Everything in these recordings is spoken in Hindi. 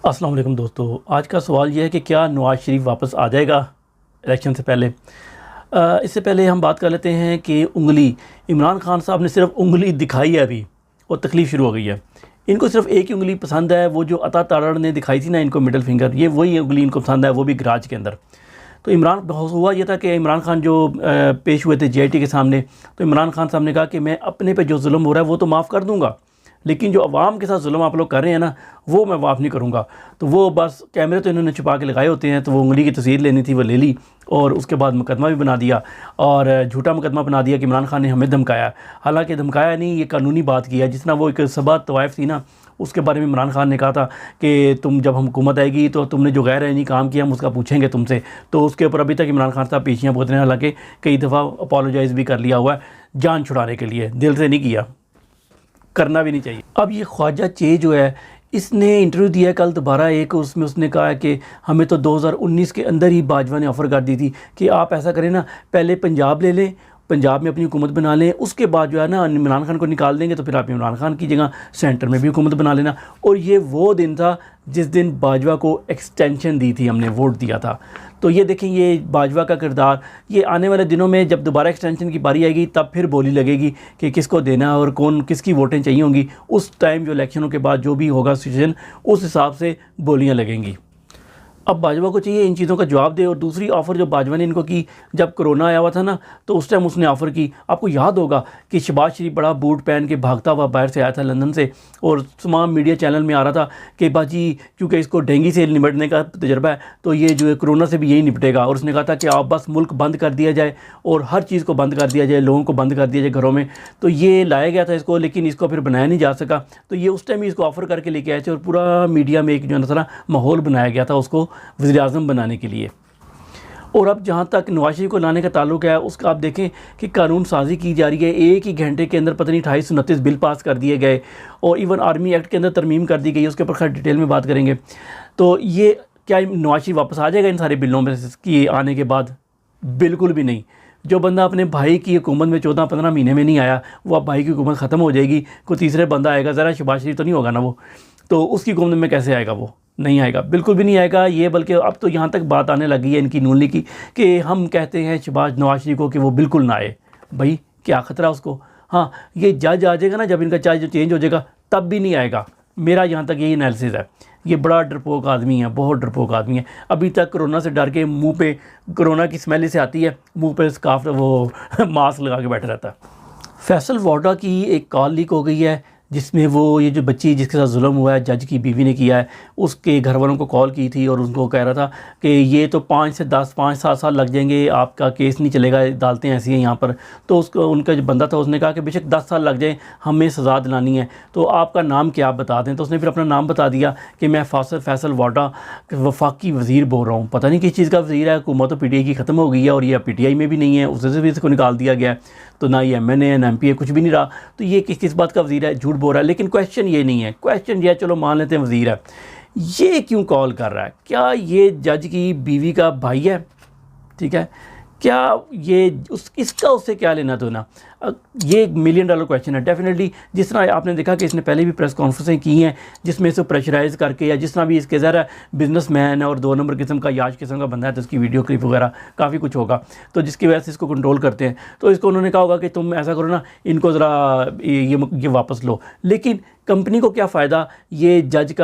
अस्सलाम वालेकुम दोस्तों, आज का सवाल यह है कि क्या नवाज़ शरीफ वापस आ जाएगा इलेक्शन से पहले। इससे पहले हम बात कर लेते हैं कि उंगली इमरान खान साहब ने सिर्फ उंगली दिखाई है अभी और तकलीफ़ शुरू हो गई है। इनको सिर्फ एक ही उंगली पसंद है, वो जो अता तारड़ ने दिखाई थी ना इनको मिडल फिंगर, ये वही उंगली इनको पसंद है, वो भी गराज के अंदर। तो इमरान हुआ ये था कि इमरान खान जो पेश हुए थे JIT के सामने, तो इमरान खान साहब ने कहा कि मैं अपने पे जो जुल्म हो रहा है वो तो माफ़ कर दूँगा, लेकिन जो अवाम के साथ जुल्म आप लोग कर रहे हैं ना, वो मैं माफ़ नहीं करूँगा। तो वो बस कैमरे तो इन्होंने छुपा के लगाए होते हैं, तो वो उंगली की तस्वीर लेनी थी, वो ले ली और उसके बाद मुकदमा भी बना दिया और झूठा मुकदमा बना दिया कि इमरान खान ने हमें धमकाया। हालांकि धमकाया नहीं, ये कानूनी बात की है। जिस तरह वो एक सबा तवाइफ थी ना, उसके बारे में इमरान खान ने कहा था कि तुम जब हम हुकूमत आएगी तो तुमने जो गैर आईनी काम किया हम उसका पूछेंगे तुमसे। तो उसके ऊपर अभी तक इमरान खान साहब पेशियाँ भुगत रहे हैं, हालांकि कई दफ़ा अपोलोजाइज़ भी कर लिया हुआ है, जान छुड़ाने के लिए, दिल से नहीं किया, करना भी नहीं चाहिए। अब ये ख्वाजा चे जो है, इसने इंटरव्यू दिया कल दोबारा एक, उसमें उसने कहा है कि हमें तो 2019 के अंदर ही बाजवा ने ऑफ़र कर दी थी कि आप ऐसा करें ना, पहले पंजाब ले लें, पंजाब में अपनी हुकूमत बना लें, उसके बाद जो है ना इमरान खान को निकाल देंगे, तो फिर आप इमरान खान की जगह सेंटर में भी हुकूमत बना लेना। और ये वो दिन था जिस दिन बाजवा को एक्सटेंशन दी थी, हमने वोट दिया था। तो ये देखें, ये बाजवा का किरदार, ये आने वाले दिनों में जब दोबारा एक्सटेंशन की बारी आएगी तब फिर बोली लगेगी कि किसको देना और कौन किसकी वोटें चाहिए होंगी। उस टाइम जो इलेक्शनों के बाद जो भी होगा सिचुएशन, उस हिसाब से बोलियाँ लगेंगी। अब बाजवा को चाहिए इन चीज़ों का जवाब दे। और दूसरी ऑफ़र जो बाजवा ने इनको की, जब कोरोना आया हुआ था ना, तो उस टाइम उसने ऑफ़र की, आपको याद होगा कि शहबाज शरीफ बड़ा बूट पहन के भागता हुआ बाहर से आया था लंदन से, और तमाम मीडिया चैनल में आ रहा था कि बाजी क्योंकि इसको डेंगू से निपटने का तजर्बा है, तो ये जो है कोरोना से भी यही निपटेगा। और उसने कहा था कि आप बस मुल्क बंद कर दिया जाए और हर चीज़ को बंद कर दिया जाए, लोगों को बंद कर दिया जाए घरों में। तो ये लाया गया था इसको, लेकिन इसको फिर बनाया नहीं जा सका। तो ये उस टाइम ही इसको ऑफ़र करके लेके आए थे और पूरा मीडिया में एक जो है ना माहौल बनाया गया था उसको वज़ीर-ए-आज़म बनाने के लिए। और अब जहाँ तक नवाज़ शरीफ को लाने का ताल्लुक है, उसका आप देखें कि कानून साजी की जा रही है। एक ही घंटे के अंदर पता नहीं 2829 बिल पास कर दिए गए और इवन आर्मी एक्ट के अंदर तरमीम कर दी गई, उसके ऊपर खैर डिटेल में बात करेंगे। तो ये क्या नवाज़ शरीफ वापस आ जाएगा इन सारे बिलों में की आने के बाद? बिल्कुल भी नहीं। जो बंदा अपने भाई की हुकूमत में 14-15 महीने में नहीं आया, वो अब भाई की हुकूमत ख़त्म हो जाएगी, कोई तीसरे बंदा आएगा, ज़रा शहबाज शरीफ तो नहीं होगा ना वो, तो उसकी हुकूमत में कैसे आएगा? वो नहीं आएगा, बिल्कुल भी नहीं आएगा। ये बल्कि अब तो यहाँ तक बात आने लगी है इनकी नून लीग की कि हम कहते हैं नवाज़ शरीफ को कि वो बिल्कुल ना आए। भाई क्या ख़तरा उसको? हाँ, ये जज आ जाएगा ना, जब इनका चार्ज चेंज हो जाएगा तब भी नहीं आएगा। मेरा यहाँ तक यही एनालिसिस है। ये बड़ा डरपोक आदमी है, बहुत डरपोक आदमी है। अभी तक कोरोना से डर के मुंह पे कोरोना की स्मेल से आती है, मुंह पे स्कार्फ वो मास्क लगा के बैठा रहता है। फैसल वाडा की एक कॉल लीक हो गई है, जिसमें वो ये जो बच्ची जिसके साथ जुल्म हुआ है, जज की बीवी ने किया है, उसके घर वालों को कॉल की थी और उनको कह रहा था कि ये तो 5 से 10 5-7 साल लग जाएंगे, आपका केस नहीं चलेगा, अदालतें ऐसी हैं यहाँ पर। तो उसको उनका जो बंदा था उसने कहा कि बेशक 10 साल लग जाए, हमें सज़ा दिलानी है, तो आपका नाम क्या आप बता दें। तो उसने फिर अपना नाम बता दिया कि मैं फैसल वाडा वफाकी वज़ीर बोल रहा हूँ। पता नहीं किस चीज़ का वज़ीर है, हुकूमत तो PTI की ख़त्म हो गई है और ये PTI में भी नहीं है, उससे से भी इसको निकाल दिया गया है। तो ना ये MNA है ना MP है, कुछ भी नहीं रहा। तो ये किस बात का वज़ीर है? झूठ बोल रहा है। लेकिन क्वेश्चन ये नहीं है, क्वेश्चन ये है, चलो मान लेते हैं वज़ीर है, ये क्यों कॉल कर रहा है? क्या ये जज की बीवी का भाई है? ठीक है, क्या ये इसका उससे क्या लेना देना? ये एक $1 मिलियन क्वेश्चन है डेफिनेटली। जिस तरह आपने देखा कि इसने पहले भी प्रेस कॉन्फ्रेंसें की हैं जिसमें इसे प्रेशराइज़ करके, या जिस तरह भी इसके ज़रा बिजनेसमैन है और 2 नंबर किस्म का याश किस्म का बंदा है, तो इसकी वीडियो क्लिप वगैरह काफ़ी कुछ होगा, तो जिसकी वजह से इसको कंट्रोल करते हैं। तो इसको उन्होंने कहा होगा कि तुम ऐसा करो ना, इनको ज़रा ये वापस लो। लेकिन कंपनी को क्या फ़ायदा ये जज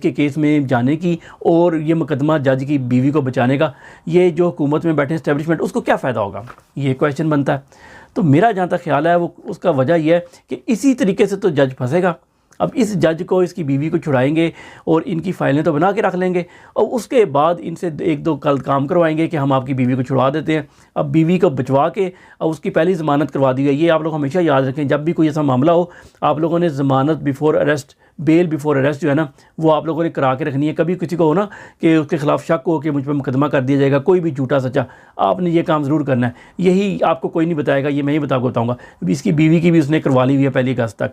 के केस में जाने की और ये मुकदमा जज की बीवी को बचाने का? ये जो हुकूमत में बैठे इस्टेब्लिशमेंट, उसको क्या फ़ायदा होगा? ये क्वेश्चन बनता है। तो मेरा जहाँ तक ख्याल है वो उसका वजह यह है कि इसी तरीके से तो जज फंसेगा। अब इस जज को इसकी बीवी को छुड़ाएंगे और इनकी फ़ाइलें तो बना के रख लेंगे और उसके बाद इनसे 1-2 कल काम करवाएंगे कि हम आपकी बीवी को छुड़वा देते हैं। अब बीवी को बचवा के और उसकी पहली ज़मानत करवा दी गई। ये आप लोग हमेशा याद रखें, जब भी कोई ऐसा मामला हो, आप लोगों ने ज़मानत before arrest, bail before arrest जो है ना, वो आप लोगों ने करा के रखनी है। कभी किसी को हो ना कि उसके ख़िलाफ़ शक हो कि मुझ पर मुकदमा कर दिया जाएगा, कोई भी झूठा सच्चा, आपने ये काम ज़रूर करना है। यही आपको कोई नहीं बताएगा, ये मैं ही बताऊँगा। इसकी बीवी की भी उसने करवा ली हुई है 1 अगस्त तक।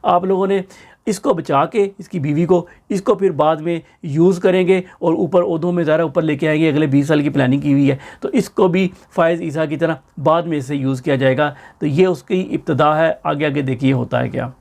आप लोगों ने इसको बचा के इसकी बीवी को, इसको फिर बाद में यूज़ करेंगे और ऊपर ओहदों में ज़रा ऊपर लेके आएंगे। अगले 20 साल की प्लानिंग की हुई है, तो इसको भी फ़ायज़ ईसा की तरह बाद में इसे यूज़ किया जाएगा। तो ये उसकी इब्तिदा है, आगे देखिए होता है क्या।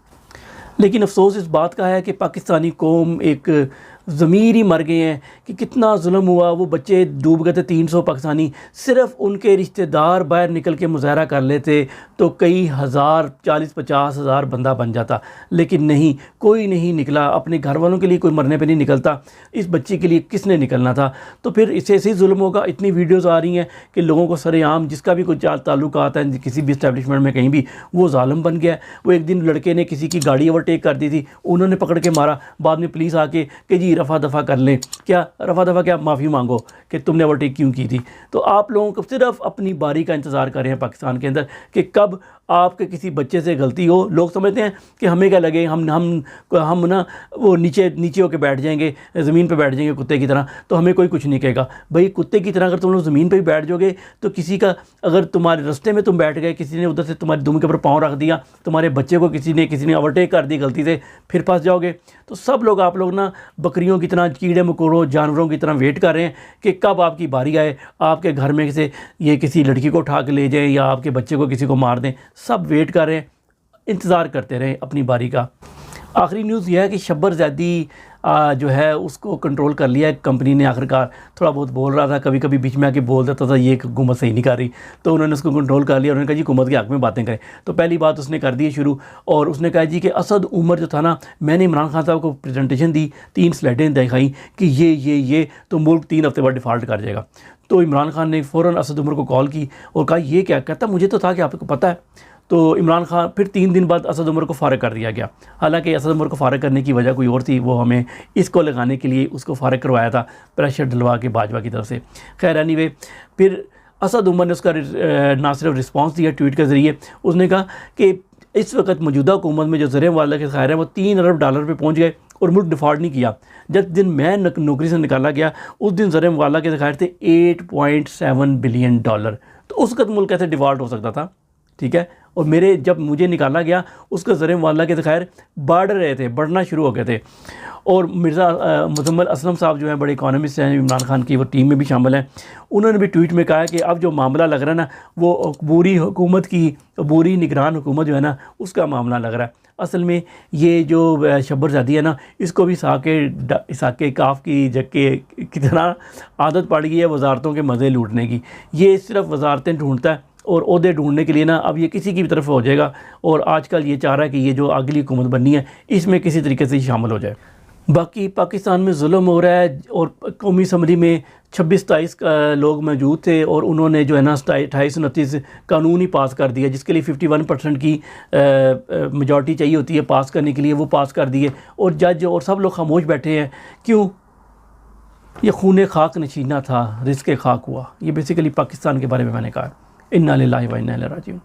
लेकिन अफसोस इस बात का है कि पाकिस्तानी कौम एक ज़मीर ही मर गए हैं कि कितना जुल्म हुआ। वो बच्चे डूब गए थे 300 पाकिस्तानी, सिर्फ उनके रिश्तेदार बाहर निकल के मुजाहरा कर लेते तो कई हज़ार 40-50 हज़ार बंदा बन जाता, लेकिन नहीं, कोई नहीं निकला। अपने घर वालों के लिए कोई मरने पे नहीं निकलता, इस बच्चे के लिए किसने निकलना था। तो फिर इससे ऐसे ही जुल्म होगा। इतनी वीडियोज़ आ रही हैं कि लोगों को सरेआम, जिसका भी कोई ताल्लुक आता है किसी भी इस्टेब्लिशमेंट में कहीं भी, वो ज़ालिम बन गया। वो एक दिन लड़के ने किसी की गाड़ी ओवरटेक कर दी थी, उन्होंने पकड़ के मारा, बाद में पुलिस आके कि जी रफ़ा दफ़ा कर लें। क्या रफ़ा दफ़ा, क्या माफ़ी मांगो कि तुमने ओवरटेक क्यों की थी। तो आप लोगों को सिर्फ अपनी बारी का इंतज़ार कर रहे हैं पाकिस्तान के अंदर कि कब आपके किसी बच्चे से गलती हो। लोग समझते हैं कि हमें क्या लगे, हम ना वो नीचे होके बैठ जाएंगे, ज़मीन पे बैठ जाएंगे कुत्ते की तरह, तो हमें कोई कुछ नहीं कहेगा। भाई कुत्ते की तरह अगर तुम लोग ज़मीन पे भी बैठ जाओगे तो किसी का, अगर तुम्हारे रास्ते में तुम बैठ गए, किसी ने उधर से तुम्हारी दुम के ऊपर पाँव रख दिया, तुम्हारे बच्चे को किसी ने ओवरटेक कर दी गलती से, फिर फंस जाओगे। तो सब लोग, आप लोग ना बकरियों की तरह, कीड़े मकोड़ों जानवरों की तरह वेट कर रहे हैं कि कब आपकी बारी आए, आपके घर में से ये किसी लड़की को उठा के ले जाएं या आपके बच्चे को किसी को मार दें। सब वेट कर रहे हैं, इंतज़ार करते रहें अपनी बारी का। आखिरी न्यूज़ यह है कि शब्बर ज़ैदी जो है उसको कंट्रोल कर लिया है कंपनी ने। आखिरकार थोड़ा बहुत बोल रहा था, कभी कभी बीच में आके बोल देता था ये हुकूमत सही नहीं कर रही, तो उन्होंने उसको कंट्रोल कर लिया। उन्होंने कहा जी हुकूमत के हक़ में बातें करें। तो पहली बात उसने कर दी शुरू, और उसने कहा जी कि असद उमर जो था ना, मैंने इमरान खान साहब को प्रेजेंटेशन दी, 3 स्लाइडें दिखाई कि ये तो मुल्क 3 हफ्ते बाद डिफ़ॉल्ट कर जाएगा। तो इमरान खान ने फ़ौरन असद उमर को कॉल की और कहा ये क्या। कहता मुझे तो था कि आपको पता है। तो इमरान खान, फिर 3 दिन बाद असद उमर को फ़ारिग कर दिया गया। हालांकि असद उमर को फ़ारिग करने की वजह कोई और थी, वो हमें इसको लगाने के लिए उसको फ़ारिग करवाया था, प्रेशर डलवा के भाजपा की तरफ से। खैर एनीवे, फिर असद उमर ने उसका ना सिर्फ रिस्पांस दिया ट्वीट के ज़रिए, उसने कहा कि इस वक्त मौजूदा हुकूमत में जो ज़रिए वाला के ख़ैर हैं वो $3 अरब पे पहुँच गए और मुल्क डिफ़ॉल्ट नहीं किया। जब दिन मैं नौकरी से निकाला गया उस दिन ज़रिए वाला के ख़ैर थे $8.7 बिलियन। तो उस वक्त मुल्क कैसे डिफ़ॉल्ट हो सकता था, ठीक है। और जब मुझे निकाला गया उसका ज़रिए वाला के खैर बढ़ रहे थे, बढ़ना शुरू हो गए थे। और मिर्ज़ा मुज़म्मिल असलम साहब जो हैं, बड़े इकोनॉमिस्ट हैं, इमरान खान की वो टीम में भी शामिल हैं, उन्होंने भी ट्वीट में कहा कि अब जो मामला लग रहा है ना, वो बुरी हुकूमत की, बुरी निगरान हुकूमत जो है ना, उसका मामला लग रहा है। असल में ये जो शब्बर ज़ैदी है ना, इसको भी साके काफ की जक्के की तरह आदत पड़ गई है वजारतों के मज़े लूटने की। ये सिर्फ वजारतें ढूंढता है और ओहदे ढूंढने के लिए ना अब ये किसी की भी तरफ हो जाएगा। और आजकल ये चाह रहा है कि ये जो अगली हुकूमत बननी है इसमें किसी तरीके से शामिल हो जाए। बाकी पाकिस्तान में जुल्म हो रहा है और कौमी असम्बली में 26-27 लोग मौजूद थे और उन्होंने जो है ना 28-29 कानून ही पास कर दिया, जिसके लिए 51% की मेजॉरिटी चाहिए होती है पास करने के लिए, वो पास कर दिए। और जज और सब लोग खामोश बैठे हैं। क्यों? ये खून खाक नशीना था, रिज़्क़ खाक हुआ। ये बेसिकली पाकिस्तान के बारे में मैंने कहा। इन्ना लिल्लाहि व इन्ना इलैहि राजिऊन।